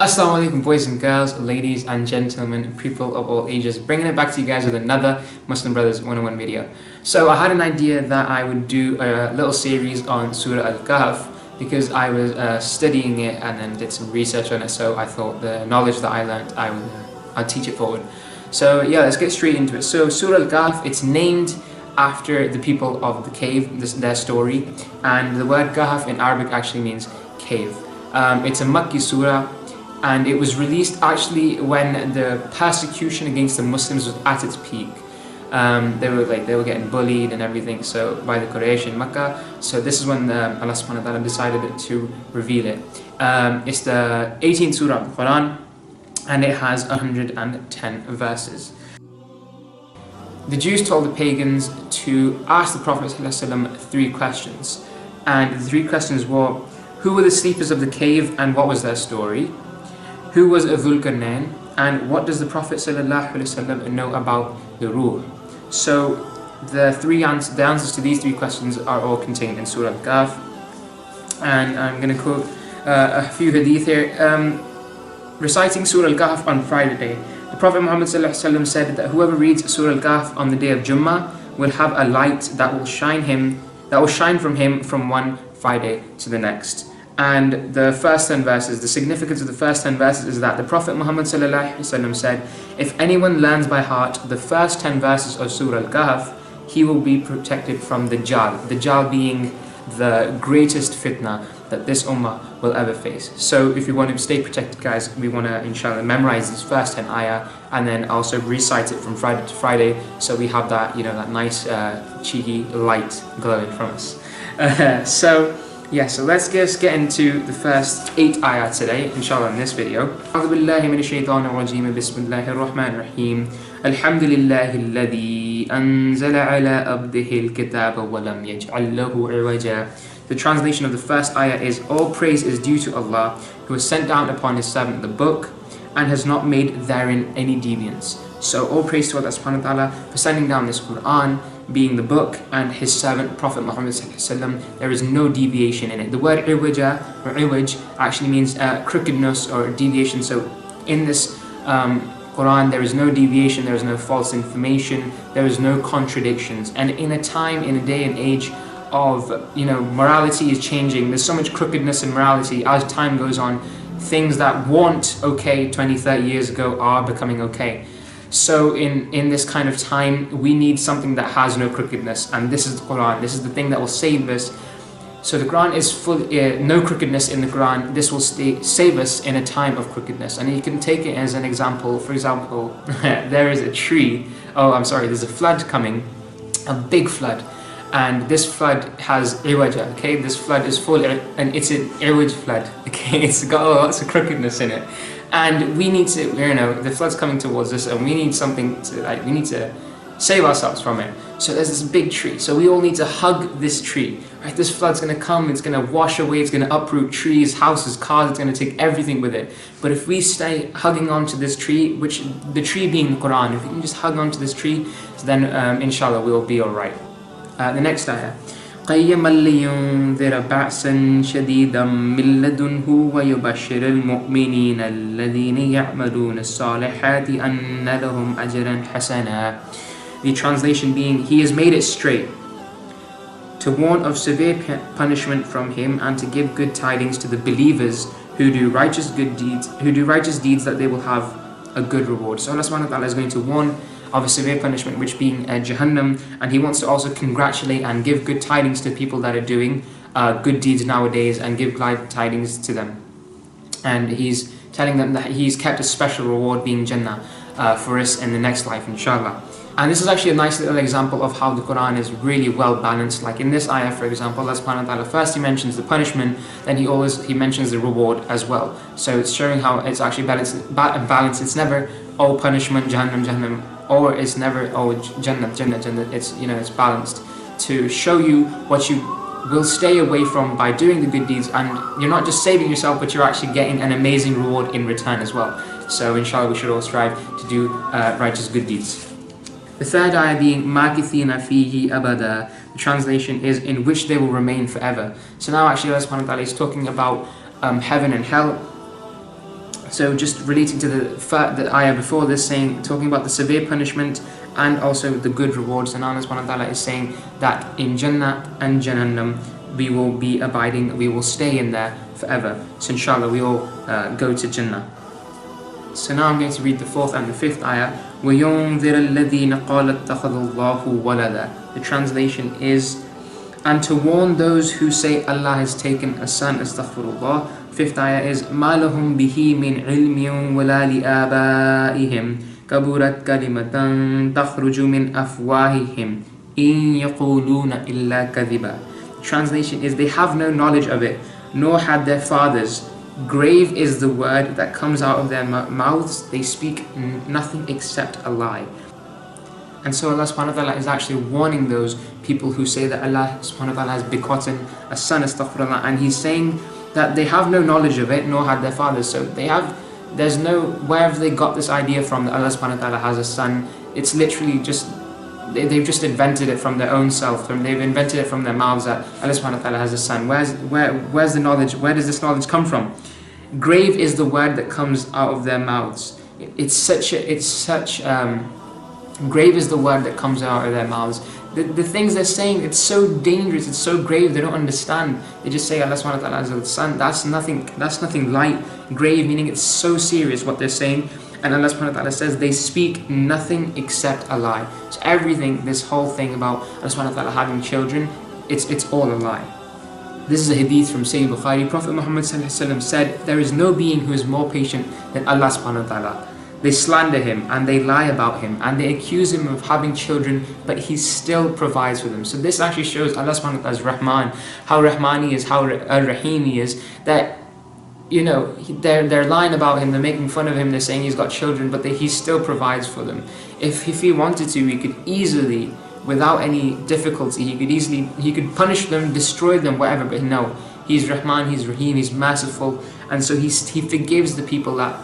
Assalamu alaikum boys and girls, ladies and gentlemen, people of all ages, bringing it back to you guys with another Muslim Brothers 101 video. So I had an idea that I would do a little series on Surah-Al-Kahf because I was studying it and then did some research on it, so I thought the knowledge that I learned I'd teach it forward. So yeah, let's get straight into it. So Surah-Al-Kahf, it's named after the people of the cave, their story, and the word Kahf in Arabic actually means cave. It's a Makki surah, and it was released actually when the persecution against the Muslims was at its peak. They were getting bullied and everything, so by the Quraysh in Makkah. So this is when Allah subhanahu wa ta'ala decided to reveal it. It's the 18th surah of the Quran, and it has 110 verses. The Jews told the pagans to ask the Prophet ﷺ 3 questions, and the 3 questions were: who were the sleepers of the cave and what was their story? Who was Dhul Qarnayn, and what does the Prophet ﷺ know about the Ruh? So the answers to these 3 questions are all contained in Surah Al-Kahf, and I'm going to quote a few hadith here. Reciting Surah Al-Kahf on Friday, the Prophet Muhammad ﷺ said that whoever reads Surah Al-Kahf on the day of Jummah will have a light that will shine from him from one Friday to the next. And the first 10 verses, the significance of the first 10 verses is that the Prophet Muhammad ﷺ said, if anyone learns by heart the first 10 verses of Surah Al-Kahf, he will be protected from the Dajjal being the greatest fitna that this ummah will ever face. So if you want to stay protected, guys, we want to inshallah memorize these first 10 ayah and then also recite it from Friday to Friday, so we have that, that nice cheeky light glowing from us. So let's just get into the first 8 ayah today, inshallah, in this video. أعوذ بالله من الشيطان الرجيم بسم الله الرحمن الرحيم الحمد لله الذي أنزل على عبده الكتاب ولم يجعل له عوجا. The translation of the first ayah is: all praise is due to Allah, who has sent down upon his servant the book and has not made therein any deviance. So all praise to Allah subhanahu wa ta'ala for sending down this Quran, being the book, and his servant Prophet Muhammad ﷺ. There is no deviation in it. The word iwaja or iwaj actually means crookedness or deviation. So in this Quran, there is no deviation, there is no false information, there is no contradictions. And in a time, in a day and age of, morality is changing. There's so much crookedness in morality. As time goes on, things that weren't okay 20, 30 years ago are becoming okay. So in this kind of time, we need something that has no crookedness, and this is the Quran. This is the thing that will save us. So the Quran is full, no crookedness in the Quran. This will save us in a time of crookedness. And you can take it as an example. For example, there is a tree. There's a flood coming, a big flood. And this flood has iwaja, okay? This flood is full, and it's an iwaj flood, okay? It's got lots of crookedness in it. And we need to, the flood's coming towards us, and we need something to, we need to save ourselves from it. So there's this big tree. So we all need to hug this tree, right? This flood's gonna come, it's gonna wash away, it's gonna uproot trees, houses, cars, it's gonna take everything with it. But if we stay hugging onto this tree, which the tree being the Quran, if we can just hug onto this tree, then inshallah we'll be alright. The next ayah. قيما لينذر بأسا شديدا من لدنه ويبشر المؤمنين الذين يعملون الصالحات أن لهم أجرا حسنا. The translation being, he has made it straight to warn of severe punishment from him and to give good tidings to the believers who do righteous deeds that they will have a good reward. So Allah subhanahu wa ta'ala is going to warn of a severe punishment, which being Jahannam, and he wants to also congratulate and give good tidings to people that are doing good deeds nowadays, and give glad tidings to them. And he's telling them that he's kept a special reward, being Jannah, for us in the next life, inshallah. And this is actually a nice little example of how the Quran is really well balanced. Like in this ayah, for example, Allah subhanahu wa ta'ala, first he mentions the punishment, then he mentions the reward as well. So it's showing how it's actually balanced. It's never, oh, punishment, Jahannam, Jahannam, or it's never, oh, Jannah, Jannah, Jannah. It's, it's balanced to show you what you will stay away from by doing the good deeds, and you're not just saving yourself, but you're actually getting an amazing reward in return as well. So inshallah we should all strive to do righteous good deeds. The third ayah being مَاكِثِينَ فِيهِ أَبَدًا. The translation is, in which they will remain forever. So now actually Allah subhanahu wa ta'ala is talking about heaven and hell. So just relating to the ayah before this, talking about the severe punishment and also the good rewards. And Allah subhanahu wa ta'ala is saying that in Jannah and Jahannam we will be abiding, we will stay in there forever. So inshallah we all go to Jannah. So now I'm going to read the 4th and the 5th ayah. وَيُنذِرَ الَّذِينَ قَالَ اتَّخَذَ اللَّهُ وَلَدًا. The translation is, and to warn those who say Allah has taken a son. Astaghfirullah. 5th ayah is, مَا لَهُمْ بِهِ مِنْ عِلْمٍ وَلَا لِآبَائِهِمْ كَبُرَتْ كَلِمَةً تَخْرُجُ مِنْ أَفْوَاهِهِمْ إِنْ يَقُولُونَ إِلَّا كَذِبًا. Translation is, they have no knowledge of it, nor had their fathers. Grave is the word that comes out of their mouths. They speak nothing except a lie. And so Allah subhanahu wa ta'ala is actually warning those people who say that Allah subhanahu wa ta'ala has begotten a son, astaghfirullah, and He's saying that they have no knowledge of it, nor had their fathers. So there's no, where have they got this idea from that Allah subhanahu wa ta'ala has a son? It's literally just, they've just invented it from their own self. They've invented it from their mouths that Allah subhanahu wa ta'ala has a son. Where's the knowledge? Where does this knowledge come from? Grave is the word that comes out of their mouths. Grave is the word that comes out of their mouths. The things they're saying, it's so dangerous, it's so grave, they don't understand. They just say Allah subhanahu wa ta'ala has a son. That's nothing light. Grave meaning it's so serious what they're saying. And Allah subhanahu wa ta'ala says they speak nothing except a lie. So everything, this whole thing about Allah subhanahu wa ta'ala having children, it's all a lie. This is a hadith from Sayyid Bukhari. Prophet Muhammad said, there is no being who is more patient than Allah subhanahu wa ta'ala. They slander him and they lie about him and they accuse him of having children, but he still provides for them. So this actually shows Allah subhanahu wa ta'ala is Rahman, how Rahman he is, how Rahim he is, that they're lying about him, they're making fun of him, they're saying he's got children, but he still provides for them. If he wanted to, he could easily, without any difficulty, he could punish them, destroy them, whatever, but no, he's Rahman, he's Rahim, he's merciful, and so he forgives the people that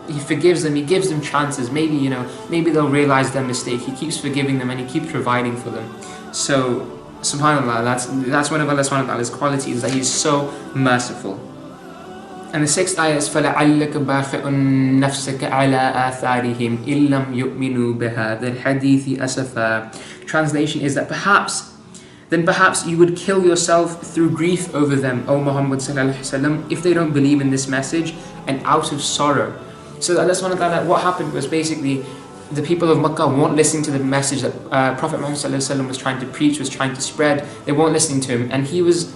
he forgives them, he gives them chances. Maybe they'll realize their mistake. He keeps forgiving them and he keeps providing for them. So subhanallah, that's one of Allah subhanahu wa ta'ala's qualities, that he's so merciful. And the 6th ayah is فَلَعَلَّكَ بَاخِعٌ نَفْسَكَ عَلَىٰ آثَارِهِمْ إِن لَّمْ يُؤْمِنُوا بِهَذَا الْحَدِيثِ أَسَفًا. Translation is that perhaps you would kill yourself through grief over them, O Muhammad sallallahu alaihi wasallam, if they don't believe in this message, and out of sorrow. So Allah subhanahu wa ta'ala, what happened was basically the people of Makkah weren't listening to the message that Prophet Muhammad sallallahu alaihi wasallam was trying to preach, was trying to spread. They weren't listening to him, and he was,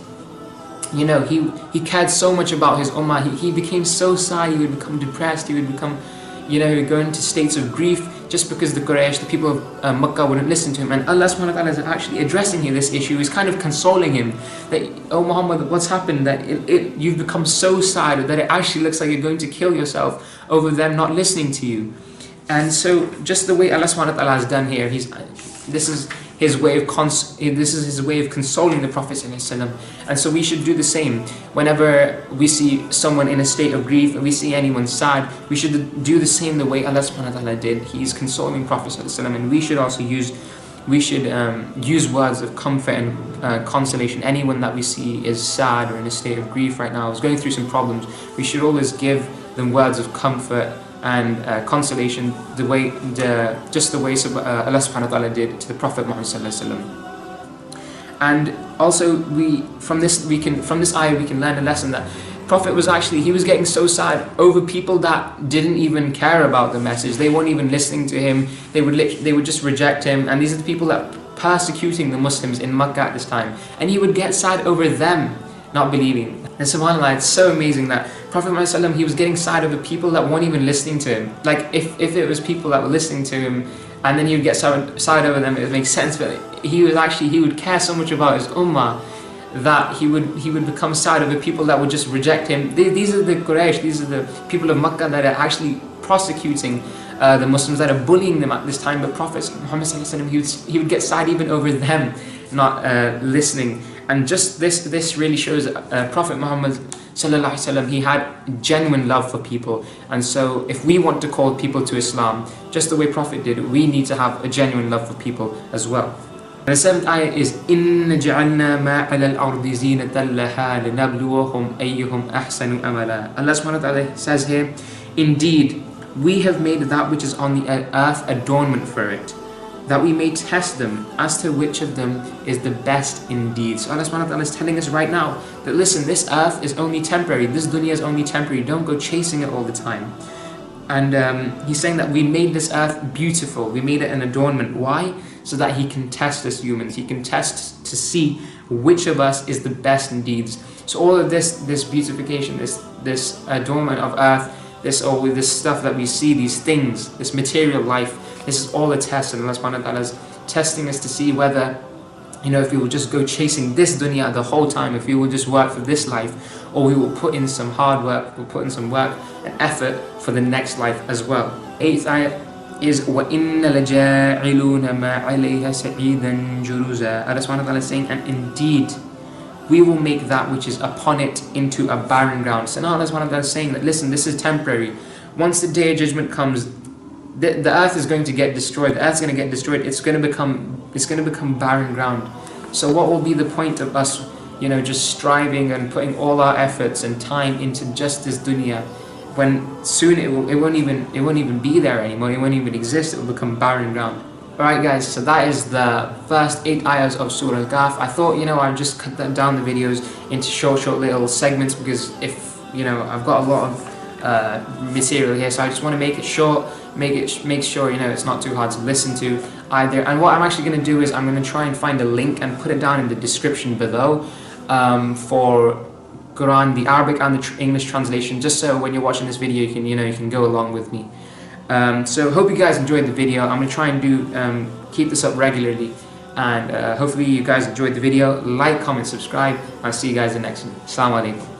he cared so much about his ummah. He became so sad, he would become depressed, he would become, he would go into states of grief just because the Quraysh, the people of Makkah, wouldn't listen to him. And Allah subhanahu wa ta'ala is actually addressing here this issue. He's kind of consoling him that, oh Muhammad, what's happened, that you've become so sad that it actually looks like you're going to kill yourself over them not listening to you. And so just the way Allah subhanahu wa ta'ala has done here, this is his way of consoling the Prophet ﷺ. And so we should do the same. Whenever we see someone in a state of grief, or we see anyone sad, we should do the same the way Allah subhanahu wa ta'ala did. He is consoling Prophet ﷺ, and we should also use words of comfort and consolation. Anyone that we see is sad or in a state of grief right now, is going through some problems, we should always give them words of comfort and consolation, the way Allah subhanahu wa ta'ala did to the Prophet Muhammad sallallahu alaihi wasallam. And also from this ayah we can learn a lesson that Prophet was getting so sad over people that didn't even care about the message. They weren't even listening to him. They would just reject him. And these are the people that persecuting the Muslims in Makkah at this time. And he would get sad over them not believing. And subhanAllah, it's so amazing that Prophet Muhammad, he was getting sad over people that weren't even listening to him. Like if it was people that were listening to him, and then he would get sad over them, it would make sense. But he would care so much about his ummah that he would become sad over people that would just reject him. These are the Quraysh, these are the people of Makkah that are actually prosecuting the Muslims, that are bullying them at this time. But Prophet Muhammad, he would get sad even over them not listening. And just this really shows Prophet Muhammad sallallahu alaihi wasallam, he had genuine love for people. And so if we want to call people to Islam just the way Prophet did, we need to have a genuine love for people as well. And the 7th ayah is إِنَّ جَعَلْنَا مَا عَلَى الْأَرْضِ زِينَةً لَهَا لِنَبْلُوَهُمْ أَيُّهُمْ أَحْسَنُ أَمَلًا. Allah subhanahu wa ta'ala says here, Indeed, we have made that which is on the earth adornment for it, that we may test them as to which of them is the best indeed. So Allah subhanahu wa ta'ala is telling us right now that listen, this earth is only temporary, this dunya is only temporary, don't go chasing it all the time. And He's saying that we made this earth beautiful, we made it an adornment. Why? So that He can test us humans, He can test to see which of us is the best in deeds. So all of this beautification, this adornment of earth, this stuff that we see, these things, this material life, this is all a test, and Allah subhanahu wa ta'ala is testing us to see whether, if we will just go chasing this dunya the whole time, if we will just work for this life, or we will put in some hard work, we'll put in some work and effort for the next life as well. 8th ayah is وَإِنَّ لَجَاعِلُونَ مَا عَلَيْهَا سَعِيدًا جُرُزًا. Allah subhanahu wa ta'ala is saying, and indeed, we will make that which is upon it into a barren ground. So now Allah subhanahu wa ta'ala is saying that listen, this is temporary. Once the day of judgment comes, the earth is going to get destroyed. The earth is going to get destroyed. It's going to become barren ground. So what will be the point of us, just striving and putting all our efforts and time into just this dunya, when soon it won't even be there anymore. It won't even exist. It will become barren ground. Alright guys, so that is the first 8 ayahs of Surah-Al-Kahf. I thought, I'd just cut down the videos into short little segments, because if, I've got a lot of material here, so I just want to make it short, make sure, it's not too hard to listen to either. And what I'm actually going to do is I'm going to try and find a link and put it down in the description below for Quran, the Arabic and the English translation, just so when you're watching this video, you can go along with me. So hope you guys enjoyed the video. I'm going to try and keep this up regularly, and hopefully you guys enjoyed the video. Like, comment, subscribe. I'll see you guys in the next one. Assalamu alaikum.